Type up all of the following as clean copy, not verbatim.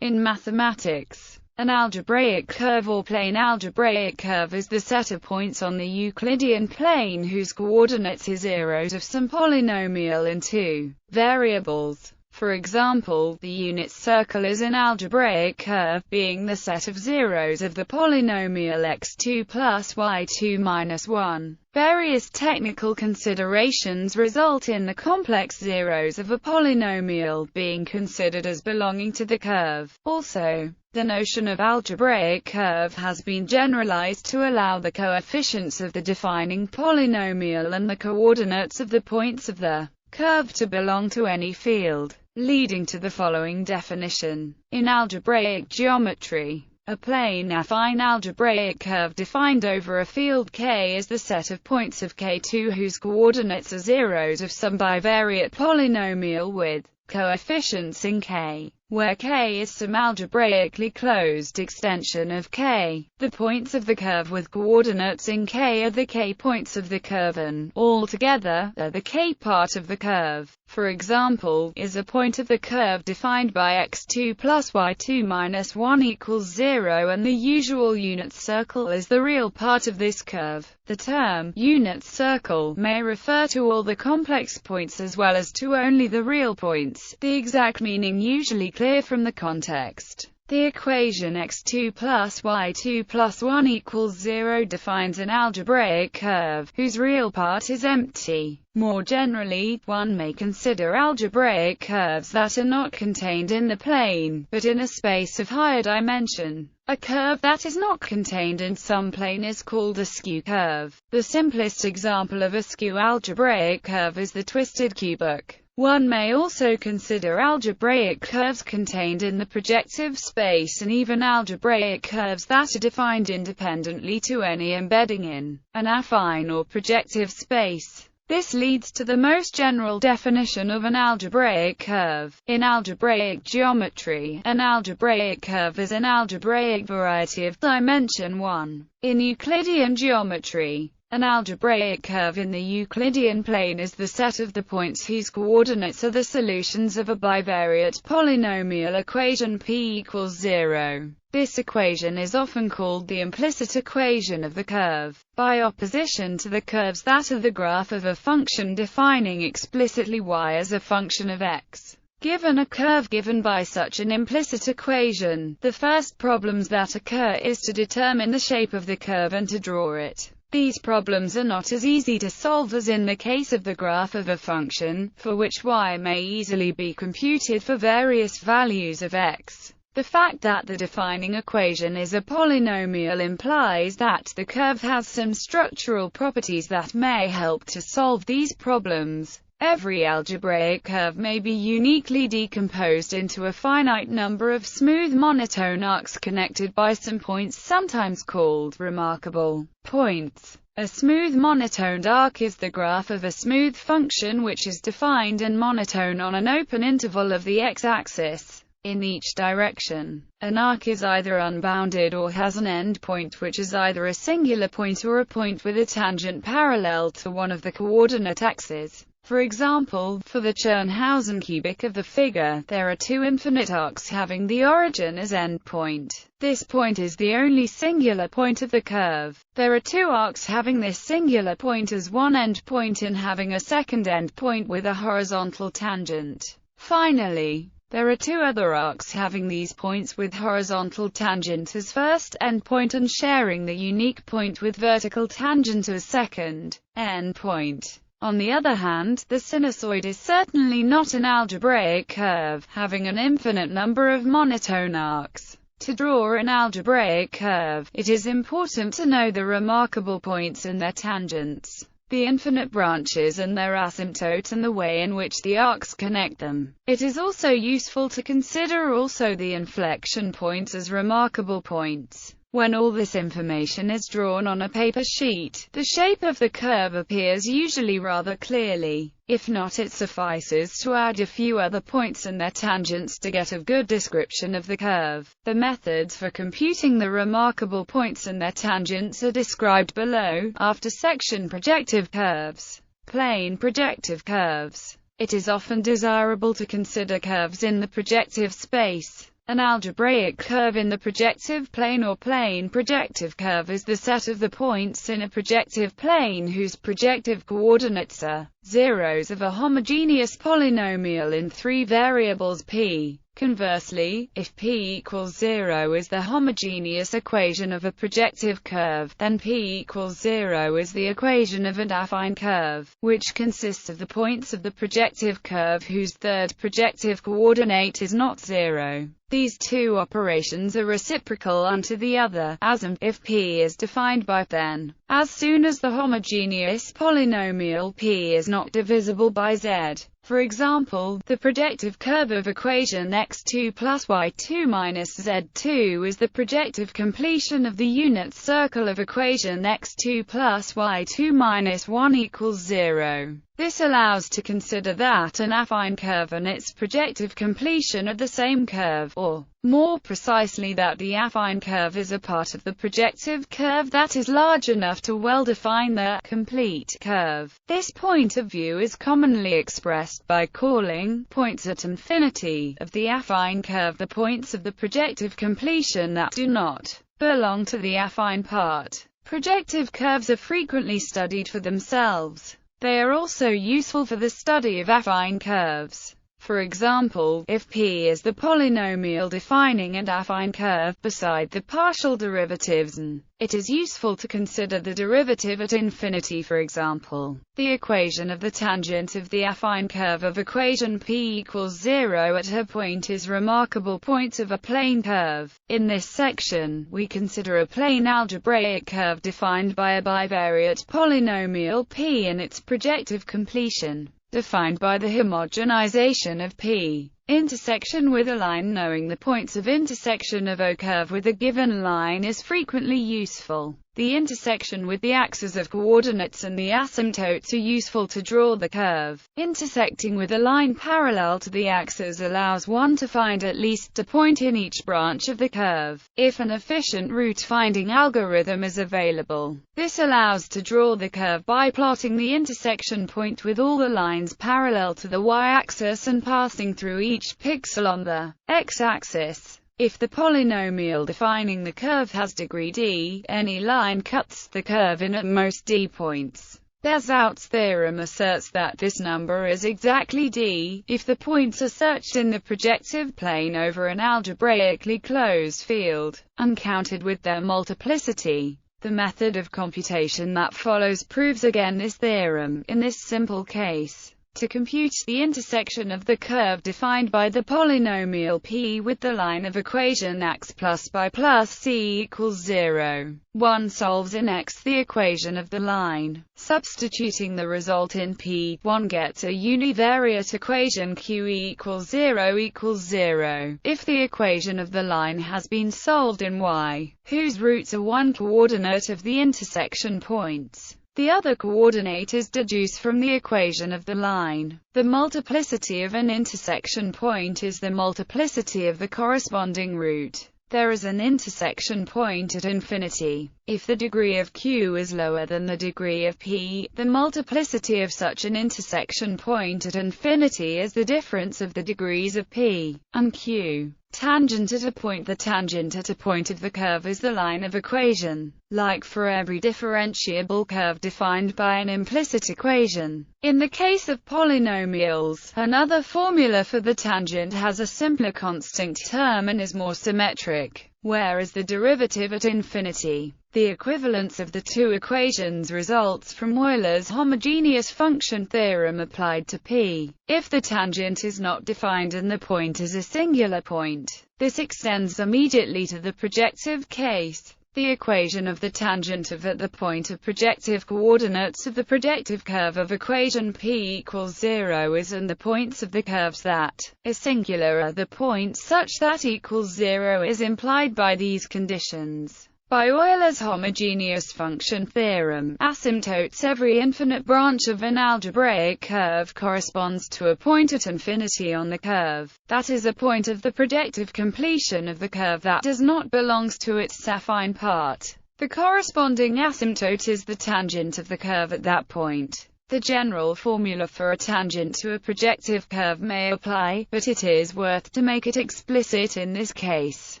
In mathematics, an algebraic curve or plane algebraic curve is the set of points on the Euclidean plane whose coordinates are zeros of some polynomial in two variables. For example, the unit circle is an algebraic curve being the set of zeros of the polynomial x2 plus y2 minus 1. Various technical considerations result in the complex zeros of a polynomial being considered as belonging to the curve. Also, the notion of algebraic curve has been generalized to allow the coefficients of the defining polynomial and the coordinates of the points of the curve to belong to any field, leading to the following definition. In algebraic geometry, a plane affine algebraic curve defined over a field K is the set of points of K2 whose coordinates are zeros of some bivariate polynomial with coefficients in K, where K is some algebraically closed extension of K. The points of the curve with coordinates in K are the K points of the curve and, altogether, are the K part of the curve. For example, is a point of the curve defined by x2 plus y2 minus 1 equals 0 and the usual unit circle is the real part of this curve. The term unit circle may refer to all the complex points as well as to only the real points, the exact meaning usually clear from the context. The equation x2 plus y2 plus 1 equals 0 defines an algebraic curve, whose real part is empty. More generally, one may consider algebraic curves that are not contained in the plane, but in a space of higher dimension. A curve that is not contained in some plane is called a skew curve. The simplest example of a skew algebraic curve is the twisted cubic. One may also consider algebraic curves contained in the projective space and even algebraic curves that are defined independently to any embedding in an affine or projective space. This leads to the most general definition of an algebraic curve. In algebraic geometry, an algebraic curve is an algebraic variety of dimension 1. In Euclidean geometry, an algebraic curve in the Euclidean plane is the set of the points whose coordinates are the solutions of a bivariate polynomial equation p equals 0. This equation is often called the implicit equation of the curve, by opposition to the curves that are the graph of a function defining explicitly y as a function of x. Given a curve given by such an implicit equation, the first problems that occur is to determine the shape of the curve and to draw it. These problems are not as easy to solve as in the case of the graph of a function, for which y may easily be computed for various values of x. The fact that the defining equation is a polynomial implies that the curve has some structural properties that may help to solve these problems. Every algebraic curve may be uniquely decomposed into a finite number of smooth monotone arcs connected by some points sometimes called remarkable points. A smooth monotoned arc is the graph of a smooth function which is defined and monotone on an open interval of the x-axis in each direction. An arc is either unbounded or has an endpoint which is either a singular point or a point with a tangent parallel to one of the coordinate axes. For example, for the Chernhausen cubic of the figure, there are two infinite arcs having the origin as endpoint. This point is the only singular point of the curve. There are two arcs having this singular point as one endpoint and having a second endpoint with a horizontal tangent. Finally, there are two other arcs having these points with horizontal tangent as first endpoint and sharing the unique point with vertical tangent as second endpoint. On the other hand, the sinusoid is certainly not an algebraic curve, having an infinite number of monotone arcs. To draw an algebraic curve, it is important to know the remarkable points and their tangents, the infinite branches and their asymptote and the way in which the arcs connect them. It is also useful to consider also the inflection points as remarkable points. When all this information is drawn on a paper sheet, the shape of the curve appears usually rather clearly. If not, it suffices to add a few other points and their tangents to get a good description of the curve. The methods for computing the remarkable points and their tangents are described below. After section projective curves. Plane projective curves. It is often desirable to consider curves in the projective space. An algebraic curve in the projective plane or plane projective curve is the set of the points in a projective plane whose projective coordinates are zeros of a homogeneous polynomial in three variables p. Conversely, if p equals 0 is the homogeneous equation of a projective curve, then p equals 0 is the equation of an affine curve, which consists of the points of the projective curve whose third projective coordinate is not 0. These two operations are reciprocal unto the other, as if p is defined by then, as soon as the homogeneous polynomial p is not divisible by z. For example, the projective curve of equation x2 plus y2 minus z2 is the projective completion of the unit circle of equation x2 plus y2 minus 1 equals 0. This allows to consider that an affine curve and its projective completion are the same curve, or, more precisely, that the affine curve is a part of the projective curve that is large enough to well define the complete curve. This point of view is commonly expressed by calling points at infinity of the affine curve the points of the projective completion that do not belong to the affine part. Projective curves are frequently studied for themselves. They are also useful for the study of affine curves. For example, if p is the polynomial defining an affine curve beside the partial derivatives, it is useful to consider the derivative at infinity. For example, the equation of the tangent of the affine curve of equation p equals 0 at her point is remarkable point of a plane curve. In this section, we consider a plane algebraic curve defined by a bivariate polynomial p and its projective completion, defined by the homogenization of p intersection with a line. Knowing the points of intersection of a curve with a given line is frequently useful. The intersection with the axes of coordinates and the asymptotes are useful to draw the curve. Intersecting with a line parallel to the axis allows one to find at least a point in each branch of the curve, if an efficient route-finding algorithm is available. This allows to draw the curve by plotting the intersection point with all the lines parallel to the y-axis and passing through each pixel on the x-axis. If the polynomial defining the curve has degree d, any line cuts the curve in at most d points. Bezout's theorem asserts that this number is exactly d, if the points are searched in the projective plane over an algebraically closed field, uncounted with their multiplicity. The method of computation that follows proves again this theorem. In this simple case, to compute the intersection of the curve defined by the polynomial p with the line of equation x plus by plus c equals 0, one solves in x the equation of the line. Substituting the result in p, one gets a univariate equation q equals 0 equals 0. If the equation of the line has been solved in y, whose roots are one coordinate of the intersection points, the other coordinate is deduced from the equation of the line. The multiplicity of an intersection point is the multiplicity of the corresponding root. There is an intersection point at infinity. If the degree of q is lower than the degree of p, the multiplicity of such an intersection point at infinity is the difference of the degrees of p and q. Tangent at a point. The tangent at a point of the curve is the line of equation, like for every differentiable curve defined by an implicit equation. In the case of polynomials, another formula for the tangent has a simpler constant term and is more symmetric, whereas the derivative at infinity, the equivalence of the two equations, results from Euler's homogeneous function theorem applied to p. If the tangent is not defined and the point is a singular point, this extends immediately to the projective case. The equation of the tangent of at the point of projective coordinates of the projective curve of equation p equals 0 is and the points of the curves that are singular are the points such that equals 0 is implied by these conditions. By Euler's homogeneous function theorem, asymptotes, every infinite branch of an algebraic curve corresponds to a point at infinity on the curve. That is a point of the projective completion of the curve that does not belong to its affine part. The corresponding asymptote is the tangent of the curve at that point. The general formula for a tangent to a projective curve may apply, but it is worth to make it explicit in this case.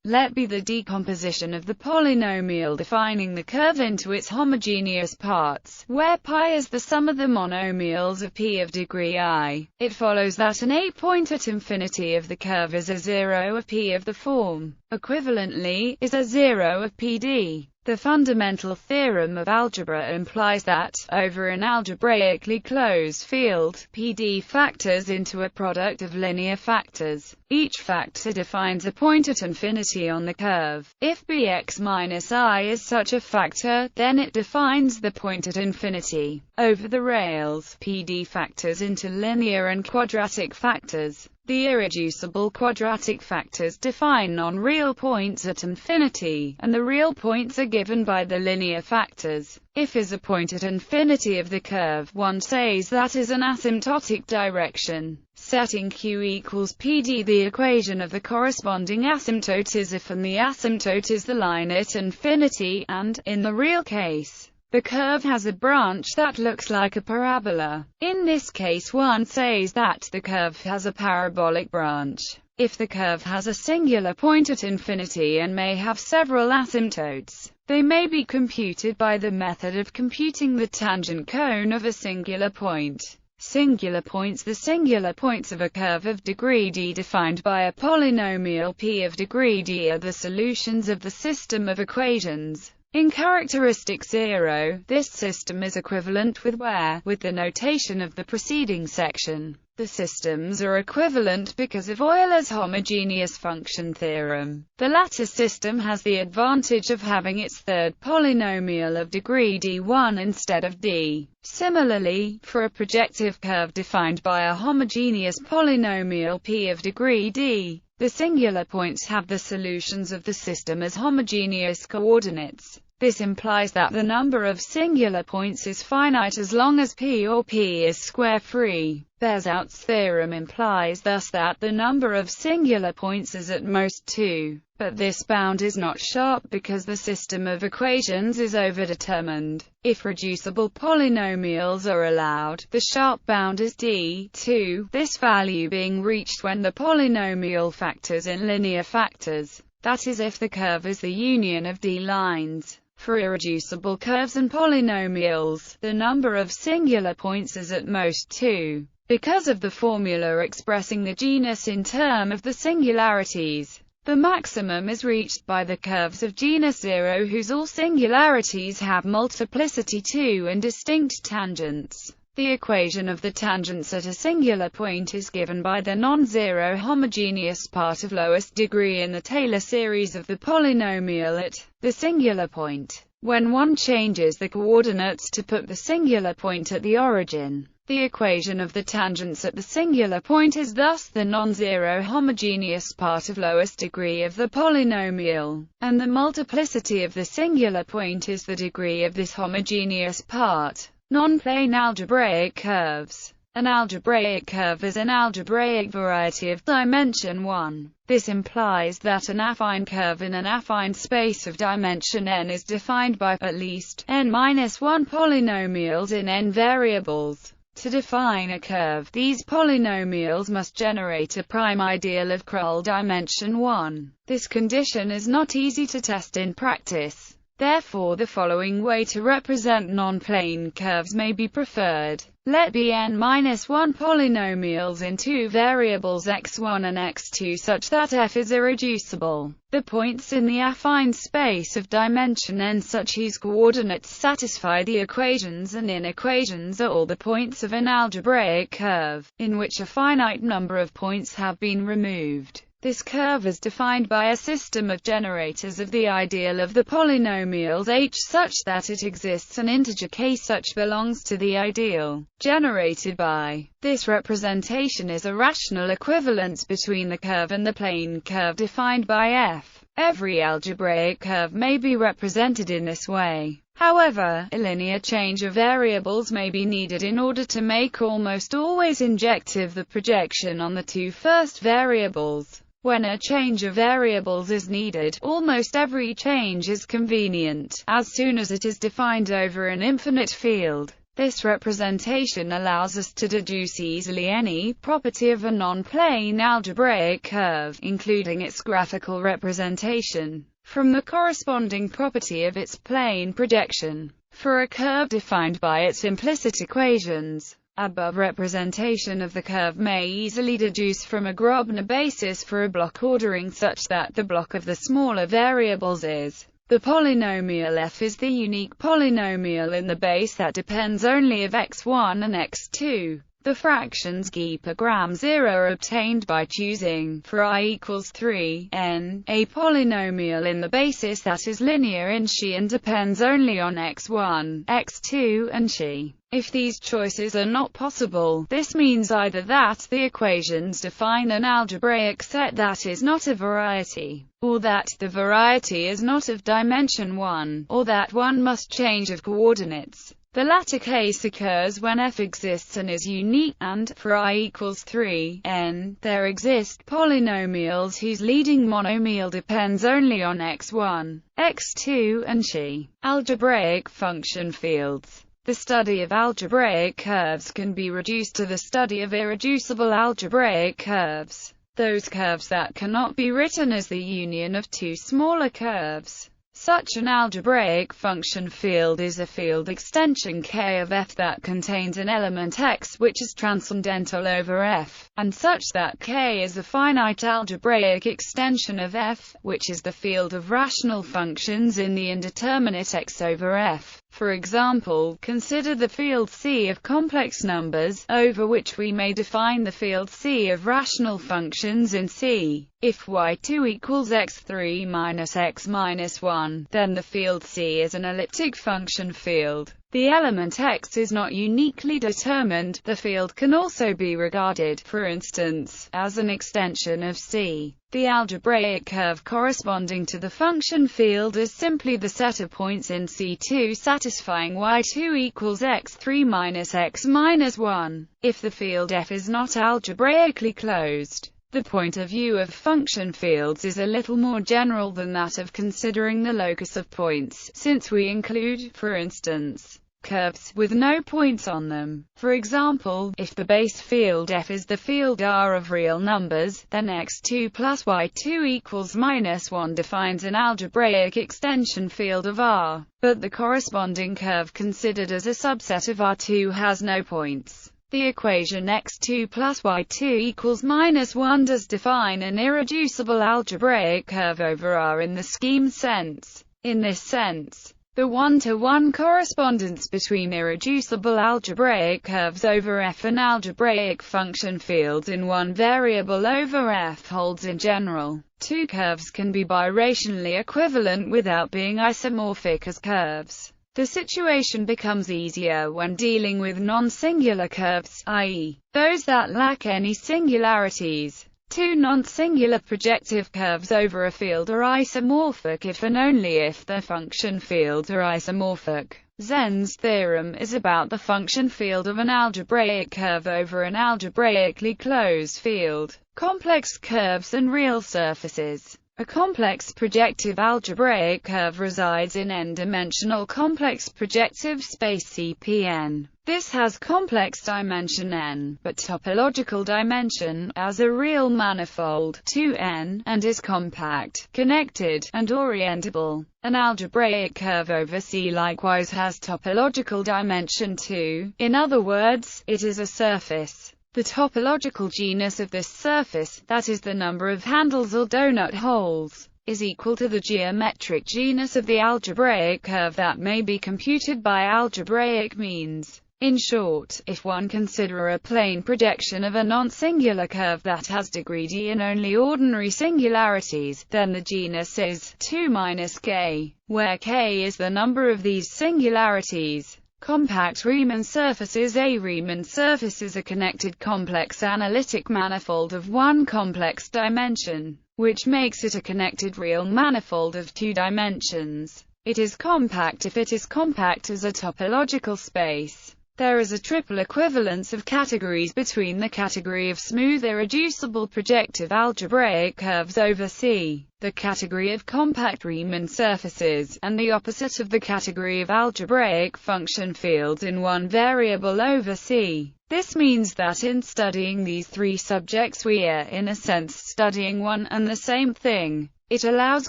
Let be the decomposition of the polynomial defining the curve into its homogeneous parts, where π is the sum of the monomials of p of degree I. It follows that an a-point at infinity of the curve is a zero of p of the form. Equivalently, is a zero of pd. The fundamental theorem of algebra implies that, over an algebraically closed field, PD factors into a product of linear factors. Each factor defines a point at infinity on the curve. If bx minus I is such a factor, then it defines the point at infinity. Over the rails, PD factors into linear and quadratic factors. The irreducible quadratic factors define non-real points at infinity, and the real points are given by the linear factors. If is a point at infinity of the curve, one says that is an asymptotic direction. Setting q equals pd, the equation of the corresponding asymptote is if and the asymptote is the line at infinity, and, in the real case, the curve has a branch that looks like a parabola. In this case one says that the curve has a parabolic branch. If the curve has a singular point at infinity and may have several asymptotes, they may be computed by the method of computing the tangent cone of a singular point. Singular points. The singular points of a curve of degree d defined by a polynomial p of degree d are the solutions of the system of equations. In characteristic 0, this system is equivalent with where, with the notation of the preceding section. The systems are equivalent because of Euler's homogeneous function theorem. The latter system has the advantage of having its third polynomial of degree d1 instead of d. Similarly, for a projective curve defined by a homogeneous polynomial p of degree d, the singular points have the solutions of the system as homogeneous coordinates. This implies that the number of singular points is finite as long as p or p is square-free. Bezout's theorem implies thus that the number of singular points is at most 2. But this bound is not sharp because the system of equations is overdetermined. If reducible polynomials are allowed, the sharp bound is d2, this value being reached when the polynomial factors in linear factors. That is, if the curve is the union of d lines. For irreducible curves and polynomials, the number of singular points is at most 2. Because of the formula expressing the genus in terms of the singularities, the maximum is reached by the curves of genus 0 whose all singularities have multiplicity 2 and distinct tangents. The equation of the tangents at a singular point is given by the non-zero homogeneous part of lowest degree in the Taylor series of the polynomial at the singular point. When one changes the coordinates to put the singular point at the origin, the equation of the tangents at the singular point is thus the non-zero homogeneous part of lowest degree of the polynomial, and the multiplicity of the singular point is the degree of this homogeneous part. Non-plane algebraic curves. An algebraic curve is an algebraic variety of dimension 1. This implies that an affine curve in an affine space of dimension n is defined by at least n-1 polynomials in n variables. To define a curve, these polynomials must generate a prime ideal of Krull dimension 1. This condition is not easy to test in practice. Therefore the following way to represent non-plane curves may be preferred. Let be n-1 polynomials in two variables x1 and x2 such that f is irreducible. The points in the affine space of dimension n such whose coordinates satisfy the equations and inequations are all the points of an algebraic curve, in which a finite number of points have been removed. This curve is defined by a system of generators of the ideal of the polynomials h such that it exists an integer k such belongs to the ideal, generated by. This representation is a rational equivalence between the curve and the plane curve defined by f. Every algebraic curve may be represented in this way. However, a linear change of variables may be needed in order to make almost always injective the projection on the two first variables. When a change of variables is needed, almost every change is convenient, as soon as it is defined over an infinite field. This representation allows us to deduce easily any property of a non-plane algebraic curve, including its graphical representation, from the corresponding property of its plane projection. For a curve defined by its implicit equations, above representation of the curve may easily deduce from a Grobner basis for a block ordering such that the block of the smaller variables is. The polynomial f is the unique polynomial in the base that depends only of x1 and x2. The fractions g per gram 0 are obtained by choosing, for I equals 3, n, a polynomial in the basis that is linear in Xi and depends only on x1, x2 and Xi. If these choices are not possible, this means either that the equations define an algebraic set that is not a variety, or that the variety is not of dimension 1, or that one must change of coordinates. The latter case occurs when f exists and is unique, and, for I equals 3, n, there exist polynomials whose leading monomial depends only on x1, x2 and Xi. Algebraic function fields. The study of algebraic curves can be reduced to the study of irreducible algebraic curves, those curves that cannot be written as the union of two smaller curves. Such an algebraic function field is a field extension K of f that contains an element x which is transcendental over f, and such that K is a finite algebraic extension of f, which is the field of rational functions in the indeterminate x over f. For example, consider the field C of complex numbers, over which we may define the field C of rational functions in C. If y2 equals x3 minus x minus 1, then the field C is an elliptic function field. The element x is not uniquely determined. The field can also be regarded, for instance, as an extension of C. The algebraic curve corresponding to the function field is simply the set of points in C2 satisfying y2 equals x3 minus x minus 1. If the field f is not algebraically closed, the point of view of function fields is a little more general than that of considering the locus of points, since we include, for instance, curves with no points on them. For example, if the base field f is the field R of real numbers, then x2 plus y2 equals minus 1 defines an algebraic extension field of R, but the corresponding curve considered as a subset of R2 has no points. The equation x2 plus y2 equals minus 1 does define an irreducible algebraic curve over R in the scheme sense. In this sense, the one-to-one correspondence between irreducible algebraic curves over f and algebraic function fields in one variable over f holds in general. Two curves can be birationally equivalent without being isomorphic as curves. The situation becomes easier when dealing with non-singular curves, i.e., those that lack any singularities. Two non-singular projective curves over a field are isomorphic if and only if their function fields are isomorphic. Zen's theorem is about the function field of an algebraic curve over an algebraically closed field. Complex curves and real surfaces. A complex projective algebraic curve resides in n-dimensional complex projective space CPN. This has complex dimension n, but topological dimension, as a real manifold, 2n, and is compact, connected, and orientable. An algebraic curve over C likewise has topological dimension 2, in other words, it is a surface. The topological genus of this surface, that is the number of handles or donut holes, is equal to the geometric genus of the algebraic curve that may be computed by algebraic means. In short, if one consider a plane projection of a non-singular curve that has degree d and only ordinary singularities, then the genus is 2 minus k, where k is the number of these singularities. Compact Riemann surfaces. A Riemann surface is a connected complex analytic manifold of one complex dimension, which makes it a connected real manifold of two dimensions. It is compact if it is compact as a topological space. There is a triple equivalence of categories between the category of smooth irreducible projective algebraic curves over C, the category of compact Riemann surfaces, and the opposite of the category of algebraic function fields in one variable over C. This means that in studying these three subjects we are, in a sense, studying one and the same thing. It allows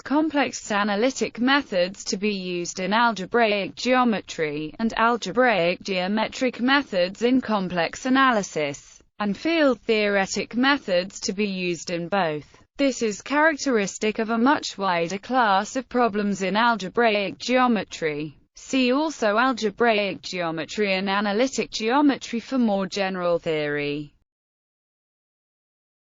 complex analytic methods to be used in algebraic geometry, and algebraic geometric methods in complex analysis, and field-theoretic methods to be used in both. This is characteristic of a much wider class of problems in algebraic geometry. See also algebraic geometry and analytic geometry for more general theory.